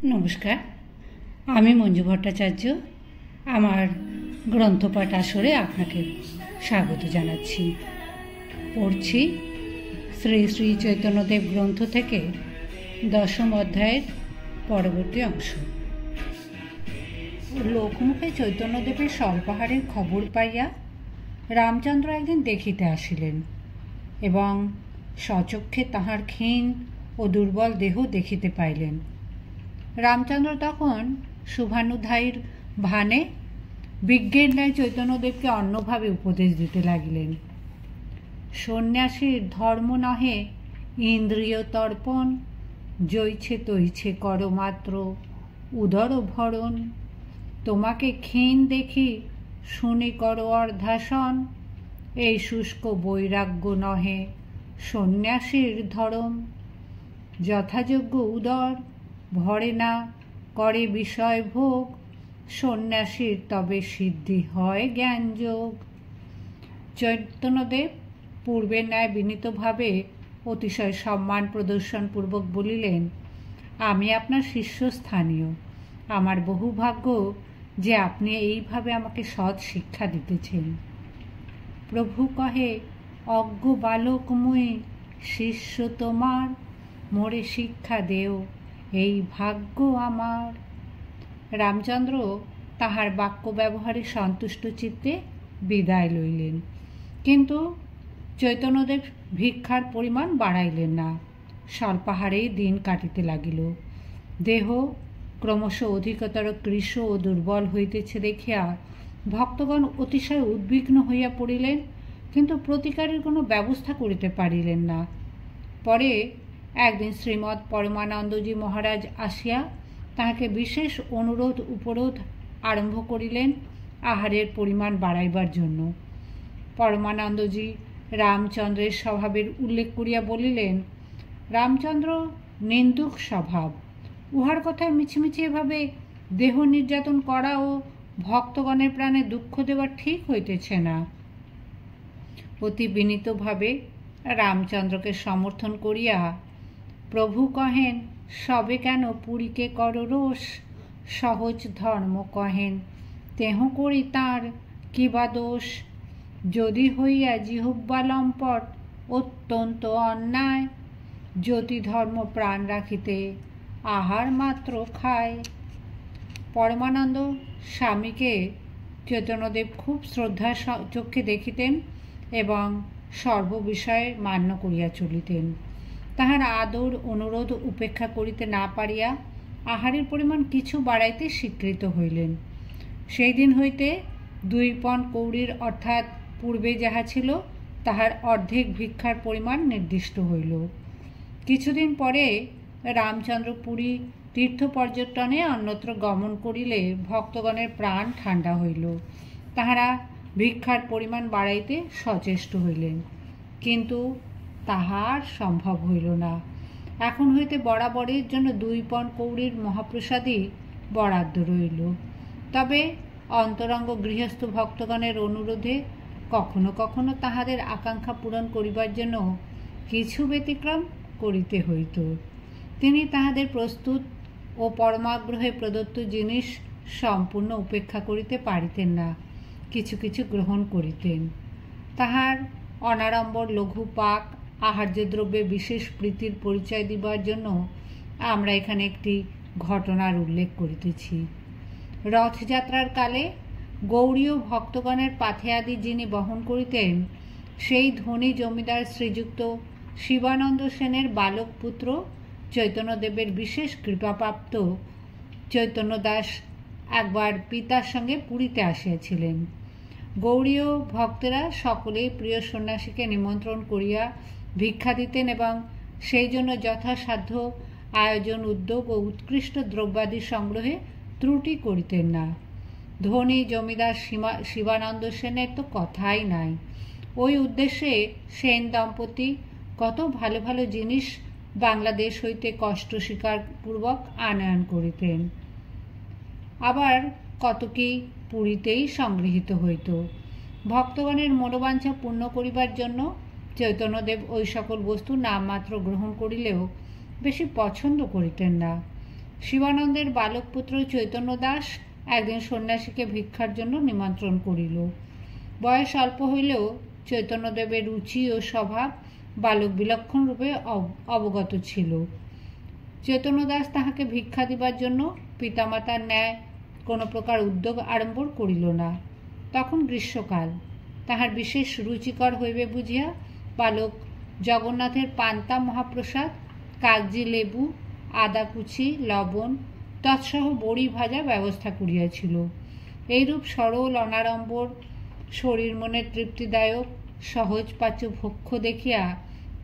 নমস্কার, আমি মঞ্জু ভট্টাচার্য। আমার গ্রন্থপাঠ আসরে আপনাকে স্বাগত জানাচ্ছি। পড়ছি শ্রী শ্রী চৈতন্যদেব গ্রন্থ থেকে 10ম অধ্যায়ের পরবর্তী অংশ। লোকমুখে চৈতন্যদেবের স্বল্পাহারের খবর পাইয়া রামচন্দ্র একদিন দেখিতে আসিলেন এবং স্বচক্ষে তাহার ক্ষীণ ও দুর্বল দেহ দেখিতে পাইলেন। রামচন্দ্র তখন শুভানুধ্যায়ীর ভানে বিজ্ঞের ন্যায় চৈতন্যদেবকে অন্যভাবে উপদেশ দিতে লাগিলেন। সন্ন্যাসীর ধর্ম নহে ইন্দ্রিয় তর্পণ, জৈছে তৈছে কর মাত্র উদর ভরণ। তোমাকে ক্ষীণ দেখি শুনি কর অর্ধাসন, এই শুষ্ক বৈরাগ্য নহে সন্ন্যাসীর ধরম। যথাযোগ্য উদর ভরে না করে বিষয় ভোগ, সন্ন্যাসীর তবে সিদ্ধি হয় জ্ঞানযোগ। চৈতন্যদেব পূর্বের ন্যায় বিনীতভাবে অতিশয় সম্মান প্রদর্শনপূর্বক বলিলেন, আমি আপনার শিষ্যস্থানীয়। আমার বহু ভাগ্য যে আপনি এইভাবে আমাকে সৎ শিক্ষা দিতেছেন। প্রভু কহে, অজ্ঞ বালক মুই শিষ্য তোমার, মোরে শিক্ষা দেও এই ভাগ্য আমার। রামচন্দ্র তাহার বাক্য ব্যবহারে সন্তুষ্ট চিত্তে বিদায় লইলেন, কিন্তু চৈতন্যদেব ভিক্ষার পরিমাণ বাড়াইলেন না। স্বল্পাহারেই দিন কাটিতে লাগিল। দেহ ক্রমশ অধিকতর কৃশ ও দুর্বল হইতেছে দেখিয়া ভক্তগণ অতিশয় উদ্বিগ্ন হইয়া পড়িলেন, কিন্তু প্রতিকারের কোনো ব্যবস্থা করিতে পারিলেন না। পরে একদিন শ্রীমৎ পরমানন্দজি মহারাজ আসিয়া তাহাকে বিশেষ অনুরোধ উপরোধ আরম্ভ করিলেন আহারের পরিমাণ বাড়াইবার জন্য। পরমানন্দজি রামচন্দ্রের স্বভাবের উল্লেখ করিয়া বলিলেন, রামচন্দ্র নিন্দুক স্বভাব, উহার কথায় মিছিমিছি এভাবে দেহ নির্যাতন করা ও ভক্তগণের প্রাণে দুঃখ দেওয়া ঠিক হইতেছে না। অতি বিনীতভাবে রামচন্দ্রকে সমর্থন করিয়া প্রভু কহেন, সবে কেন পুরীকে কর রোষ, সহজ ধর্ম কহেন তেহ করি তাঁর কিবা দোষ। যদি হইয়া জিহ্বা লম্পট অত্যন্ত অন্যায়, জ্যোতি ধর্ম প্রাণ রাখিতে আহার মাত্র খায়। পরমানন্দ স্বামীকে চৈতন্যদেব খুব শ্রদ্ধার চক্ষে দেখিতেন এবং সর্ববিষয়ে মান্য করিয়া চলিতেন। তাহার আদর অনুরোধ উপেক্ষা করিতে না পারিয়া আহারের পরিমাণ কিছু বাড়াইতে স্বীকৃত হইলেন। সেই দিন হইতে 2 পণ কৌড়ির অর্থাৎ পূর্বে যাহা ছিল তাহার অর্ধেক ভিক্ষার পরিমাণ নির্দিষ্ট হইল। কিছুদিন পরে রামচন্দ্র পুরী তীর্থ পর্যটনে অন্যত্র গমন করিলে ভক্তগণের প্রাণ ঠান্ডা হইল। তাহারা ভিক্ষার পরিমাণ বাড়াইতে সচেষ্ট হইলেন, কিন্তু তাহার সম্ভব হইল না। এখন হইতে বরাবরের জন্য 2 পণ কৌড়ির মহাপ্রসাদই বরাদ্দ রইল। তবে অন্তরঙ্গ গৃহস্থ ভক্তগণের অনুরোধে কখনো কখনো তাহাদের আকাঙ্ক্ষা পূরণ করিবার জন্য কিছু ব্যতিক্রম করিতে হইত। তিনি তাহাদের প্রস্তুত ও পরমাগ্রহে প্রদত্ত জিনিস সম্পূর্ণ উপেক্ষা করিতে পারিতেন না, কিছু কিছু গ্রহণ করিতেন। তাহার অনাড়ম্বর লঘু পাক আহার্য দ্রব্যে বিশেষ প্রীতির পরিচয় দিবার জন্য আমরা এখানে একটি ঘটনার উল্লেখ করিতেছি। রথযাত্রার কালে গৌড়ীয় ভক্তগণের পাথে আদি যিনি বহন করিতেন, সেই ধনী জমিদার শ্রীযুক্ত শিবানন্দ সেনের বালক পুত্র চৈতন্যদেবের বিশেষ কৃপাপ্রাপ্ত চৈতন্যদাস একবার পিতার সঙ্গে পুরীতে আসিয়াছিলেন। গৌড়ীয় ভক্তেরা সকলেই প্রিয় সন্ন্যাসীকে নিমন্ত্রণ করিয়া ভিক্ষা দিতেন এবং সেই জন্য যথাসাধ্য আয়োজন উদ্যোগ ও উৎকৃষ্ট দ্রব্যাদি সংগ্রহে ত্রুটি করিতেন না। ধনী জমিদার শিবানন্দ সেনের তো কথাই নাই। ওই উদ্দেশ্যে সেন দম্পতি কত ভালো ভালো জিনিস বাংলাদেশ হইতে কষ্ট স্বীকারপূর্বক আনয়ন করিতেন, আবার কত কি পুরীতেই সংগৃহীত হইত। ভক্তগণের মনোবাঞ্ছা পূর্ণ করিবার জন্য চৈতন্যদেব ওই সকল বস্তু নামমাত্র গ্রহণ করিলেও বেশি পছন্দ করিতেন না। শিবানন্দের বালক পুত্র চৈতন্য দাস একদিন সন্ন্যাসীকে ভিক্ষার জন্য নিমন্ত্রণ করিল। বয়স অল্প হইলেও চৈতন্যদেবের রুচি ও স্বভাব বালক বিলক্ষণ রূপে অবগত ছিল। চৈতন্যদাস তাহাকে ভিক্ষা দিবার জন্য পিতামাতার ন্যায় কোনো প্রকার উদ্যোগ আরম্ভ করিল না। তখন গ্রীষ্মকাল, তাহার বিশেষ রুচিকর হইবে বুঝিয়া বালক জগন্নাথের পান্তা মহাপ্রসাদ, কাগজি লেবু, আদা কুচি, লবণ তৎসহ বড়ি ভাজা ব্যবস্থা করিয়াছিল। এইরূপ সরল অনাড়ম্বর শরীর মনে তৃপ্তিদায়ক সহজ পাচ্য ভক্ষ দেখিয়া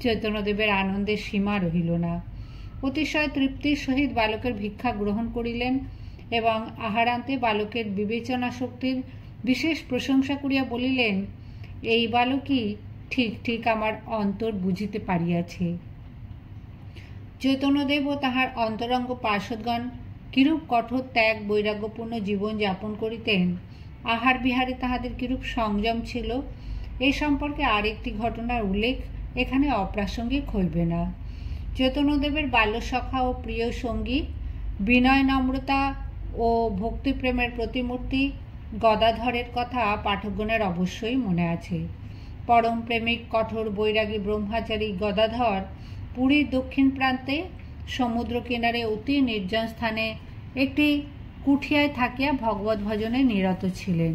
চৈতন্যদেবের আনন্দের সীমা রহিল না। অতিশয় তৃপ্তির সহিত বালকের ভিক্ষা গ্রহণ করিলেন এবং আহারান্তে বালকের বিবেচনা শক্তির বিশেষ প্রশংসা করিয়া বলিলেন, এই বালকই ঠিক ঠিক আমার অন্তর বুঝিতে পারিয়াছে। চৈতন্যদেব ও তাহার অন্তরঙ্গ পার্ষদগণ কিরূপ কঠোর ত্যাগ বৈরাগ্যপূর্ণ জীবন যাপন করিতেন, আহার বিহারে তাহাদের কিরূপ সংযম ছিল, এই সম্পর্কে আরেকটি ঘটনার উল্লেখ এখানে অপ্রাসঙ্গিক হইবে না। চৈতন্যদেবের বাল্যসখা ও প্রিয় সঙ্গী, বিনয় নম্রতা ও ভক্তিপ্রেমের প্রতিমূর্তি গদাধরের কথা পাঠকগণের অবশ্যই মনে আছে। পরম প্রেমিক কঠোর বৈরাগী ব্রহ্মচারী গদাধর পুরীর দক্ষিণ প্রান্তে সমুদ্র কিনারে অতি নির্জন স্থানে একটি কুঠিয়ায় থাকিয়া ভগবত ভজনে নিরত ছিলেন।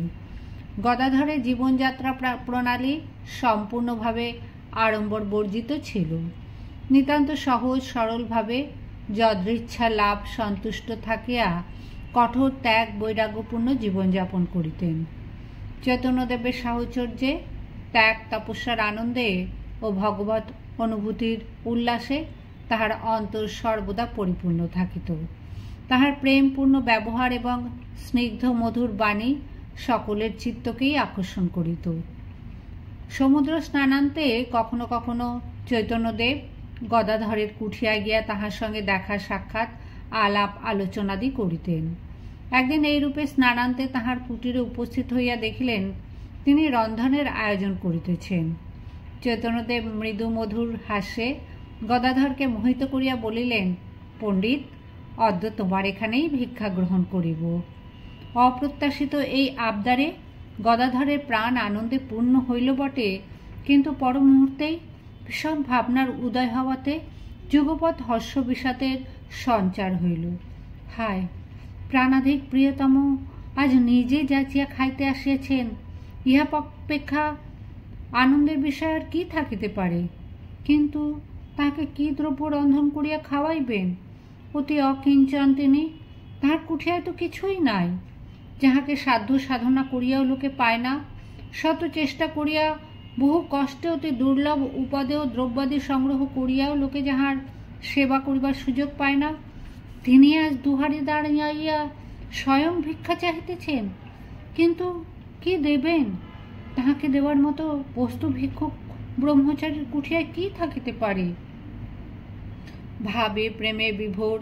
গদাধরের জীবনযাত্রা প্রণালী সম্পূর্ণভাবে আড়ম্বর বর্জিত ছিল। নিতান্ত সহজ সরলভাবে যদৃচ্ছা লাভ সন্তুষ্ট থাকিয়া কঠোর ত্যাগ বৈরাগ্যপূর্ণ জীবনযাপন করিতেন। চৈতন্যদেবের সাহচর্যে, ত্যাগ তপস্যার আনন্দে ও ভগবত অনুভূতির উল্লাসে তাহার অন্তর সর্বদা পরিপূর্ণ থাকিত। তাহার প্রেমপূর্ণ ব্যবহার এবং স্নিগ্ধ মধুর বাণী সকলের চিত্তকেই আকর্ষণ করিত। সমুদ্র স্নানান্তে কখনো কখনো চৈতন্যদেব গদাধরের কুঠিয়ায় গিয়া তাহার সঙ্গে দেখা সাক্ষাৎ আলাপ আলোচনাদি করিতেন। একদিন এইরূপে স্নানান্তে তাহার কুটিরে উপস্থিত হইয়া দেখিলেন তিনি রন্ধনের আয়োজন করিতেছেন। চৈতন্যদেব মৃদু মধুর হাস্যে গদাধরকে মোহিত করিয়া বলিলেন, পণ্ডিত, অদ্য তোমার এখানেই ভিক্ষা গ্রহণ করিব। অপ্রত্যাশিত এই আবদারে গদাধরের প্রাণ আনন্দে পূর্ণ হইল বটে, কিন্তু পর মুহূর্তেই ভীষণ ভাবনার উদয় হওয়াতে যুগপৎ হর্ষ বিষাদের সঞ্চার হইল। হায়, প্রাণাধিক প্রিয়তম আজ নিজে যাচিয়া খাইতে আসিয়াছেন, ইহা অপেক্ষা আনন্দের বিষয় আর কি থাকিতে পারে? কিন্তু তাহাকে কি দ্রব্য রন্ধন করিয়া খাওয়াইবেন? অতি অকিঞ্চন তিনি, তাহার কুঠিয়ায় তো কিছুই নাই, যাহাকে সাধ্য সাধনা করিয়াও লোকে পায় না, শত চেষ্টা করিয়া বহু কষ্টে অতি দুর্লভ উপাদেয় দ্রব্যাদি সংগ্রহ করিয়াও লোকে যাহার সেবা করিবার সুযোগ পায় না, তিনি আজ দুহারে দাঁড়াইয়া স্বয়ং ভিক্ষা চাহিতেছেন। কিন্তু কি দেবেন? তাহাকে দেওয়ার মতো বস্তু ভিক্ষুক ব্রহ্মচারীর কুঠিয়ায় কি থাকিতে পারে? ভাবে প্রেমে বিভোর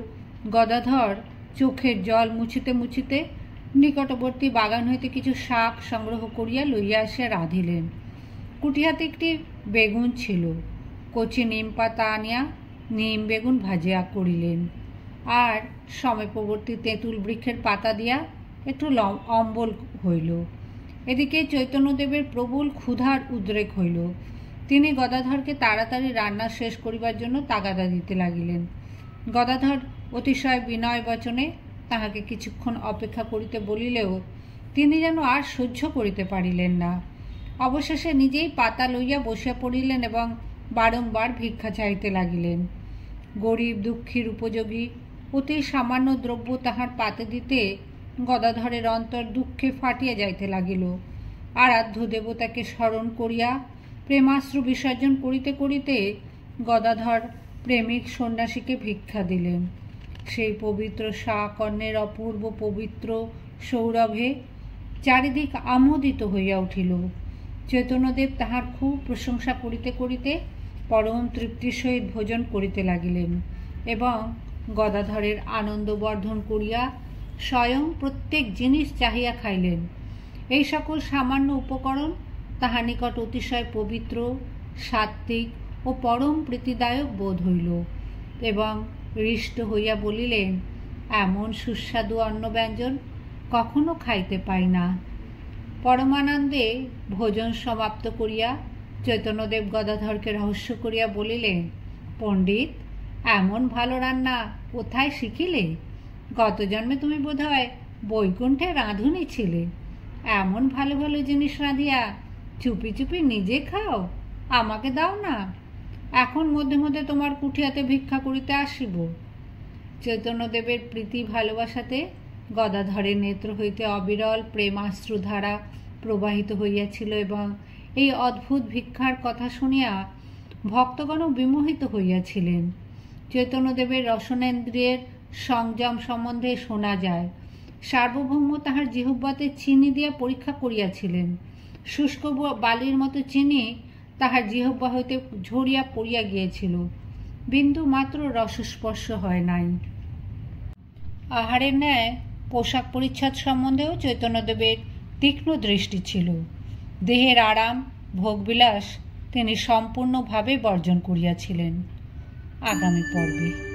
গদাধর চোখের জল মুছিতে মুছিতে নিকটবর্তী বাগান হইতে কিছু শাক সংগ্রহ করিয়া লইয়া আসিয়া রাঁধিলেন। কুঠিয়াতে একটি বেগুন ছিল, কচি নিম পাতা আনিয়া নিম বেগুন ভাজিয়া করিলেন, আর সমীপবর্তী তেঁতুল বৃক্ষের পাতা দিয়া একটু অম্বল হইল। এদিকে চৈতন্যদেবের প্রবল ক্ষুধার উদ্রেক হইল। তিনি গদাধরকে তাড়াতাড়ি রান্না শেষ করিবার জন্য তাগাদা দিতে লাগিলেন। গদাধর অতিশয় বিনয় বচনে তাহাকে কিছুক্ষণ অপেক্ষা করিতে বলিলেও তিনি যেন আর সহ্য করিতে পারিলেন না। অবশেষে নিজেই পাতা লইয়া বসিয়া পড়িলেন এবং বারংবার ভিক্ষা চাইতে লাগিলেন। গরিব দুঃখীর উপযোগী অতি সামান্য দ্রব্য তাহার পাতে দিতে গদাধরের অন্তর দুঃখে ফাটিয়া যাইতে লাগিল। আরাধ্য দেবতাকে স্মরণ করিয়া প্রেমাশ্রু বিসর্জন করিতে করিতে গদাধর প্রেমিক সন্ন্যাসীকে ভিক্ষা দিলেন। সেই পবিত্র শাকর্ণের অপূর্ব পবিত্র সৌরভে চারিদিক আমোদিত হইয়া উঠিল। চৈতন্যদেব তাহার খুব প্রশংসা করিতে করিতে পরম তৃপ্তির সহিত ভোজন করিতে লাগিলেন এবং গদাধরের আনন্দ বর্ধন করিয়া স্বয়ং প্রত্যেক জিনিস চাহিয়া খাইলেন। এই সকল সামান্য উপকরণ তাহার নিকট অতিশয় পবিত্র, সাত্ত্বিক ও পরম প্রীতিদায়ক বোধ হইল এবং হৃষ্ট হইয়া বলিলেন, এমন সুস্বাদু অন্নব্যঞ্জন কখনো খাইতে পাই না। পরমানন্দে ভোজন সমাপ্ত করিয়া চৈতন্যদেব গদাধরকে রহস্য করিয়া বলিলেন, পণ্ডিত, এমন ভালো রান্না কোথায় শিখিলে? গত জন্মে তুমি বোধহয় বৈকুণ্ঠে রাঁধুনি ছিলে। এমন ভালো ভালো জিনিস রাঁধিয়া চুপি চুপি নিজে খাও, আমাকে দাও না। এখন মধ্যে মধ্যে তোমার কুঠিয়াতে ভিক্ষা করিতে আসিব। চৈতন্যদেবের প্রীতি ভালোবাসাতে গদাধরের নেত্র হইতে অবিরল প্রেমাশ্রুধারা প্রবাহিত হইয়াছিল এবং এই অদ্ভুত ভিক্ষার কথা শুনিয়া ভক্তগণ বিমোহিত হইয়াছিলেন। চৈতন্যদেবের রসনেন্দ্রিয়ের সংযম সম্বন্ধে শোনা যায়, সার্বভৌম তাহার জিহ্বাতে চিনি দিয়া পরীক্ষা করিয়াছিলেন। শুষ্ক বালির মতো চিনি তাহার জিহ্বা হইতে ঝরিয়া পড়িয়া গিয়েছিল, বিন্দু মাত্র রসস্পর্শ হয় নাই। আহারের ন্যায় পোশাক পরিচ্ছদ সম্বন্ধেও চৈতন্যদেবের তীক্ষ্ণ দৃষ্টি ছিল। দেহের আরাম ভোগবিলাস তিনি সম্পূর্ণভাবে বর্জন করিয়াছিলেন। আগামী পর্বে।